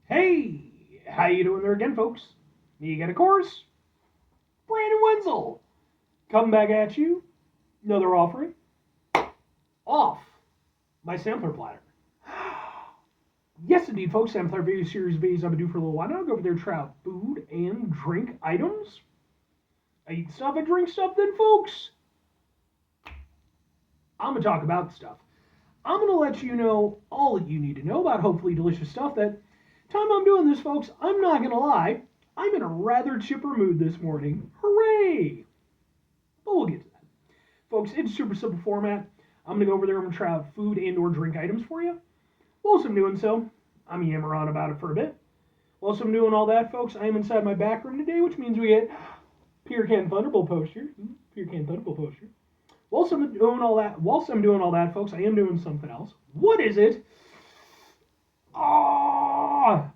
Hey, how you doing there again, folks? Me again, of course. Brandon Wenzel, coming back at you. Another offering. Off my sampler platter. Yes, indeed, folks. Sampler video series videos I've been doing for a little while now. Go over there, try out food and drink items. I eat stuff, I drink stuff, then, folks. I'm gonna talk about stuff. I'm gonna let you know all that you need to know about hopefully delicious stuff. That time I'm doing this, folks, I'm not gonna lie. I'm in a rather chipper mood this morning. Hooray! But we'll get to that. Folks, it's super simple format. I'm going to go over there and try out food and or drink items for you. Whilst I'm doing so, I'm yammer on about it for a bit. Whilst I'm doing all that, folks, I am inside my back room today, which means we get Peter Can Thunderbolt poster. Peter Can Thunderbolt poster. Whilst I'm doing all that, folks, I am doing something else. What is it? Ah,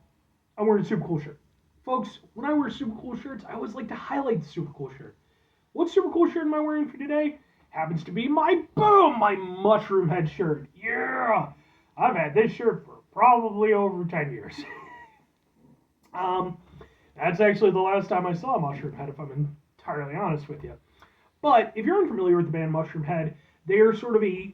I'm wearing a super cool shirt. Folks, when I wear super cool shirts, I always like to highlight the super cool shirt. What super cool shirt am I wearing for today? Happens to be my mushroom head shirt. Yeah! I've had this shirt for probably over 10 years. um, that's actually the last time I saw a mushroom head, if I'm entirely honest with you. But if you're unfamiliar with the band Mushroom Head, they are sort of a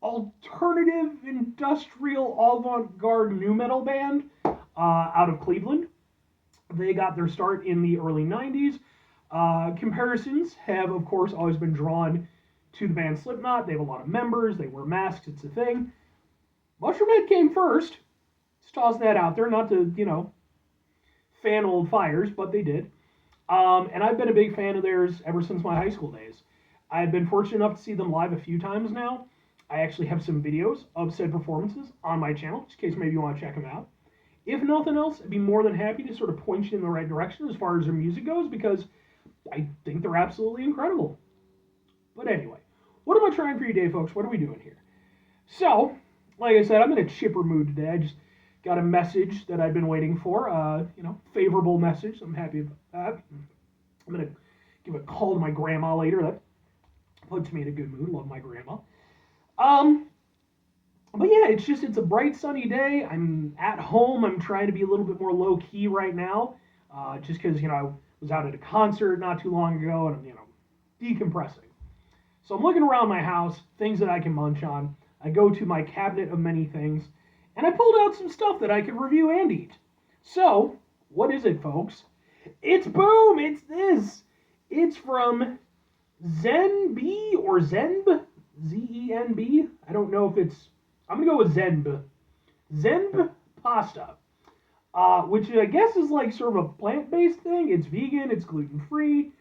alternative industrial avant-garde nu metal band out of Cleveland. They got their start in the early 90s. Comparisons have, of course, always been drawn to the band Slipknot. They have a lot of members. They wear masks. It's a thing. Mushroom Head came first. Just toss that out there, not to, fan old fires, but they did. And I've been a big fan of theirs ever since my high school days. I've been fortunate enough to see them live a few times now. I actually have some videos of said performances on my channel, just in case maybe you want to check them out. If nothing else, I'd be more than happy to sort of point you in the right direction as far as their music goes, because I think they're absolutely incredible. But anyway, what am I trying for you today, folks? What are we doing here? So, like I said, I'm in a chipper mood today. I just got a message that I've been waiting for. Favorable message. I'm happy about that. I'm gonna give a call to my grandma later. That puts me in a good mood. Love my grandma. Um, but yeah, it's a bright sunny day. I'm at home. I'm trying to be a little bit more low key right now, just because I was out at a concert not too long ago, and I'm decompressing. So I'm looking around my house, things that I can munch on. I go to my cabinet of many things, and I pulled out some stuff that I could review and eat. So, what is it, folks? It's boom! It's this! It's from Zenb or Zenb? Zenb? I don't know if it's. I'm gonna go with Zenb. Zenb pasta. Which I guess is like sort of a plant-based thing. It's vegan, it's gluten-free,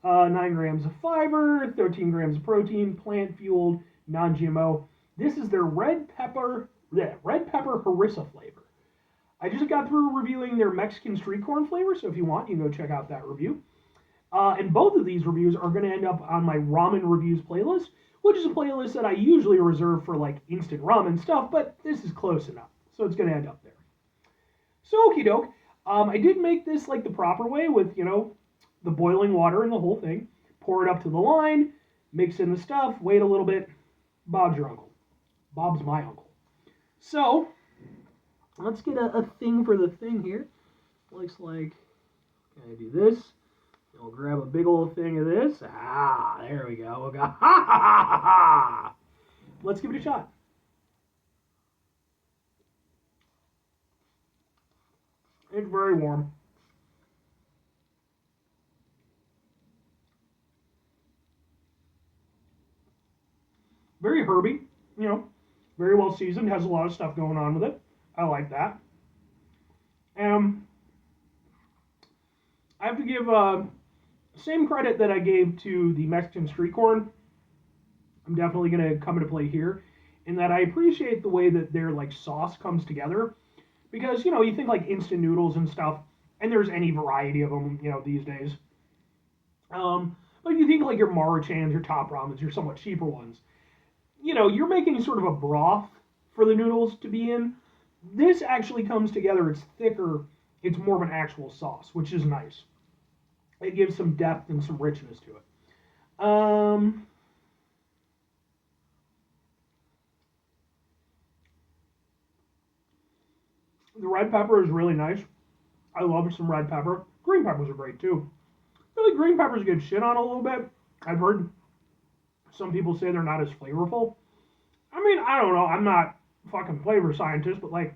9 grams of fiber, 13 grams of protein, plant-fueled, non-GMO. This is their red pepper harissa flavor. I just got through reviewing their Mexican street corn flavor, so if you want, you can go check out that review. And both of these reviews are going to end up on my ramen reviews playlist, which is a playlist that I usually reserve for like instant ramen stuff, but this is close enough, so it's going to end up there. So, okie doke. I did make this like the proper way with, the boiling water and the whole thing. Pour it up to the line, mix in the stuff, wait a little bit. Bob's your uncle. Bob's my uncle. So, let's get a thing for the thing here. Looks like, can I do this? We'll grab a big old thing of this. There we go. We'll go, ha ha ha ha ha. Let's give it a shot. It's very warm. Very herby, very well seasoned, has a lot of stuff going on with it. I like that. I have to give same credit that I gave to the Mexican street corn. I'm definitely going to come into play here in that I appreciate the way that their like sauce comes together, because you think like instant noodles and stuff, and there's any variety of them these days. But you think like your Maruchans, your Top Ramens, your somewhat cheaper ones, you're making sort of a broth for the noodles to be in. This actually comes together. It's thicker. It's more of an actual sauce, which is nice. It gives some depth and some richness to it. Um, The red pepper is really nice. I love some red pepper. Green peppers are great too. I feel like green peppers get shit on a little bit. I've heard some people say they're not as flavorful. I mean, I don't know. I'm not a fucking flavor scientist, but like,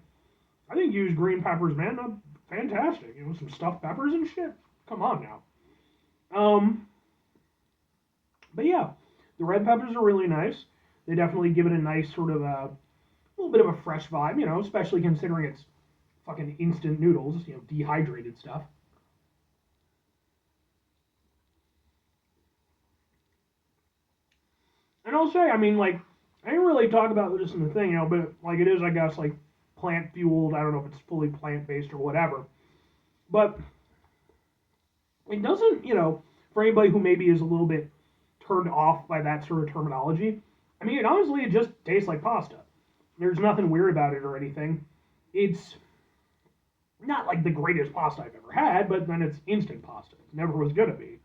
I think used green peppers, man, they're fantastic. You know, some stuffed peppers and shit. Come on now. Um, but yeah, the red peppers are really nice. They definitely give it a nice sort of a little bit of a fresh vibe, you know, especially considering it's fucking instant noodles, you know, dehydrated stuff. And I'll say, I mean, like, I didn't really talk about this in the thing, you know, but like it is, I guess, like plant fueled. I don't know if it's fully plant based or whatever, but it doesn't, you know, for anybody who maybe is a little bit turned off by that sort of terminology. I mean, honestly, it just tastes like pasta. There's nothing weird about it or anything. It's not like the greatest pasta I've ever had, but then it's instant pasta. It never was gonna be.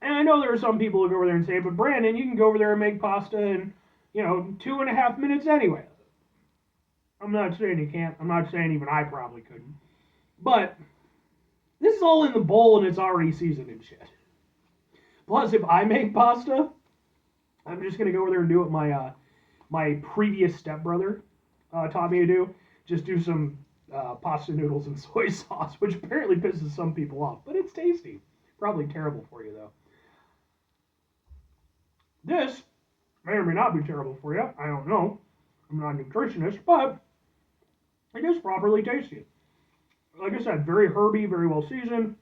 And I know there are some people who go over there and say, but Brandon, you can go over there and make pasta in, you know, 2.5 minutes anyway. I'm not saying you can't. I'm not saying even I probably couldn't. But this is all in the bowl and it's already seasoned and shit. Plus, if I make pasta, I'm just gonna go over there and do what my previous stepbrother taught me to do. Just do some pasta noodles and soy sauce, which apparently pisses some people off, but it's tasty. Probably terrible for you though. This may or may not be terrible for you. I don't know. I'm not a nutritionist, but it is properly tasty. Like I said, very herby, very well seasoned.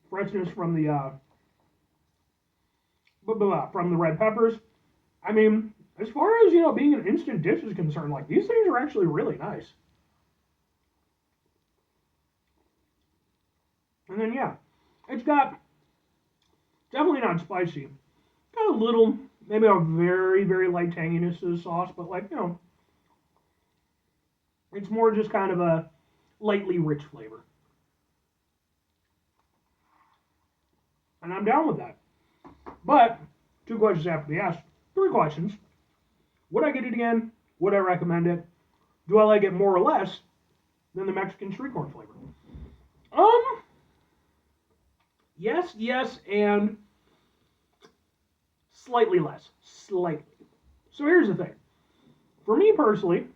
Freshness from the from the red peppers. I mean, as far as you know, being an instant dish is concerned, like these things are actually really nice. And then yeah, it's got definitely not spicy. Got a little, maybe a very very light tanginess to the sauce, but like you know, it's more just kind of a lightly rich flavor. And I'm down with that. But two questions have to be asked. Three questions. Would I get it again? Would I recommend it? Do I like it more or less than the Mexican street corn flavor? Um, yes, yes, and slightly less. Slightly. So here's the thing. For me personally,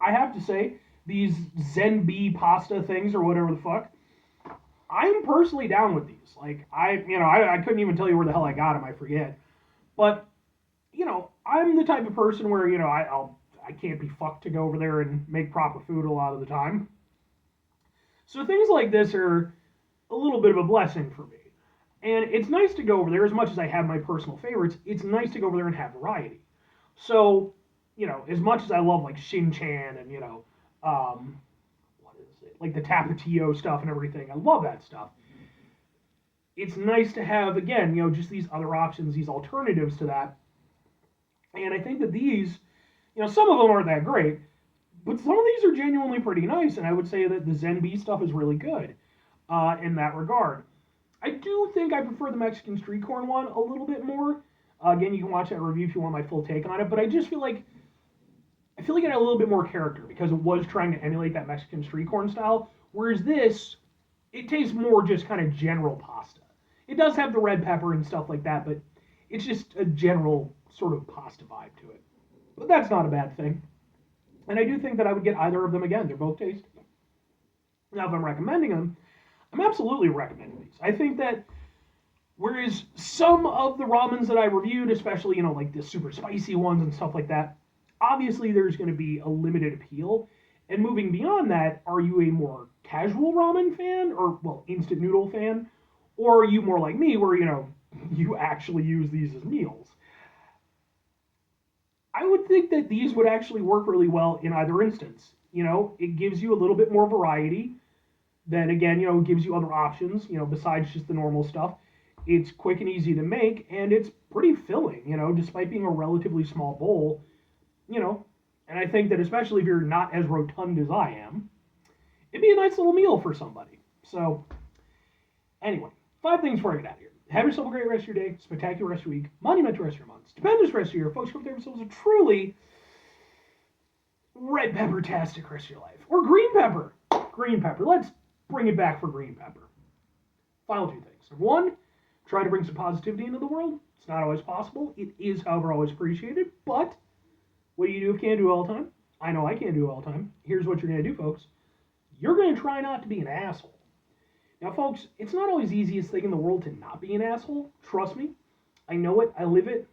I have to say, these Zenb pasta things or whatever the fuck, I'm personally down with these. Like, I couldn't even tell you where the hell I got them, I forget. But, you know, I'm the type of person where, you know, I can't be fucked to go over there and make proper food a lot of the time. So things like this are a little bit of a blessing for me. And it's nice to go over there, as much as I have my personal favorites, it's nice to go over there and have variety. So, you know, as much as I love like Shin Chan and, you know, what is it? Like the Tapatio stuff and everything, I love that stuff. It's nice to have, again, you know, just these other options, these alternatives to that. And I think that these, you know, some of them aren't that great, but some of these are genuinely pretty nice. And I would say that the Zenb stuff is really good in that regard. I do think I prefer the Mexican street corn one a little bit more. Again, you can watch that review if you want my full take on it. But I just feel like it had a little bit more character because it was trying to emulate that Mexican street corn style. Whereas this, it tastes more just kind of general pasta. It does have the red pepper and stuff like that, but it's just a general sort of pasta vibe to it. But that's not a bad thing. And I do think that I would get either of them again. They're both tasty. Now, if I'm recommending them, I'm absolutely recommending these. I think that whereas some of the ramens that I reviewed, especially, you know, like the super spicy ones and stuff like that, obviously there's going to be a limited appeal. And moving beyond that, are you a more casual ramen fan or, well, instant noodle fan? Or are you more like me where, you know, you actually use these as meals? I would think that these would actually work really well in either instance. You know, it gives you a little bit more variety. Then again, you know, it gives you other options, you know, besides just the normal stuff. It's quick and easy to make, and it's pretty filling, you know, despite being a relatively small bowl, you know. And I think that especially if you're not as rotund as I am, it'd be a nice little meal for somebody. So, anyway, 5 things before I get out of here. Have yourself a great rest of your day, spectacular rest of your week, monumental rest of your month, stupendous rest of your year. Folks, hope they have themselves a truly red pepper-tastic rest of your life. Or green pepper. Green pepper. Let's bring it back for green pepper. Final two things. Number one, try to bring some positivity into the world. It's not always possible. It is, however, always appreciated. But what do you do if you can't do it all the time? I know I can't do it all the time. Here's what you're going to do, folks. You're going to try not to be an asshole. Now, folks, it's not always the easiest thing in the world to not be an asshole. Trust me. I know it. I live it.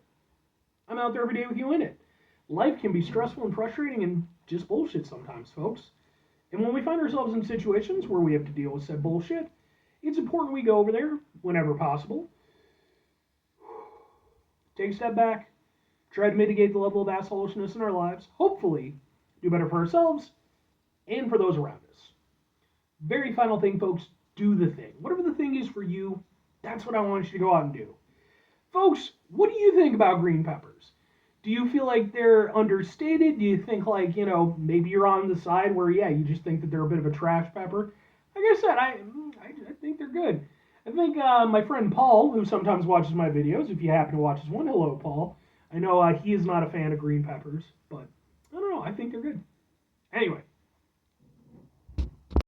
I'm out there every day with you in it. Life can be stressful and frustrating and just bullshit sometimes, folks. And when we find ourselves in situations where we have to deal with said bullshit, it's important we go over there whenever possible. Take a step back. Try to mitigate the level of assholishness in our lives. Hopefully, do better for ourselves and for those around us. Very final thing, folks, do the thing. Whatever the thing is for you, that's what I want you to go out and do. Folks, what do you think about green peppers? Do you feel like they're understated? Do you think like, maybe you're on the side where, yeah, you just think that they're a bit of a trash pepper? Like I said, I think they're good. I think my friend Paul, who sometimes watches my videos, if you happen to watch this one, hello, Paul. I know he is not a fan of green peppers, but